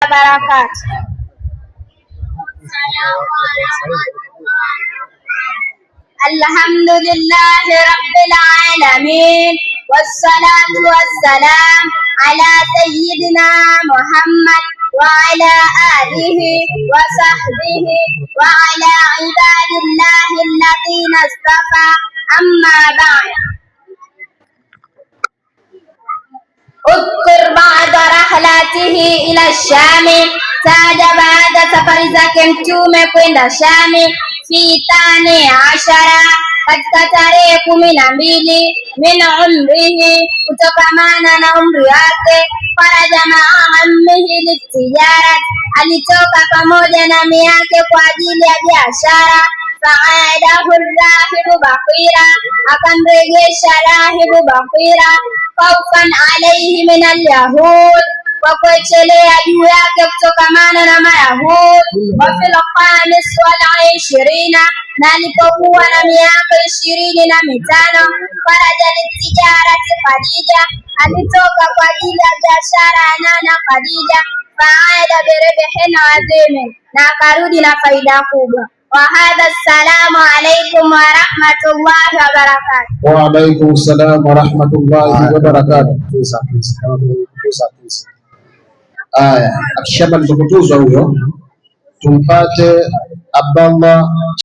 وبركاته. الحمد لله رب العالمين، والصلاة والسلام على سيدنا محمد وعلى آله وصحبه وعلى عباد الله الذين اصطفى. أما بعد، اذكر بعد رحلاته إلى الشام. Taja baada safari zake Mtume kwenda Shami. Fi 12, katika tarehe 12, min umrihi, kutokamana na umri wake. Faraja maa ammihi litijarat, alitoka pamoja na ami yake kwa ajili ya biashara. Faadahu rahibu Bakhira, akamrejesha rahibu Bakhira. Khawfan alayhi min alyahud, kwa kuchelea juu yake kutokamana na Mayahudi. Wa fil khamis wal 20, na alipokuwa na miaka 25, faraja litijarati Khadija, alitoka kwa ajili ya biashara ya nana Khadija. Faada biribhin adhimin, na akarudi na faida kubwa. Wa hadha, assalamu alaykum wa rahmatullahi wa barakatuh. Wa alaykum assalam wa rahmatullahi wa barakatuh. Akishamaliza kutuzwa huyo, tumpate Abdallah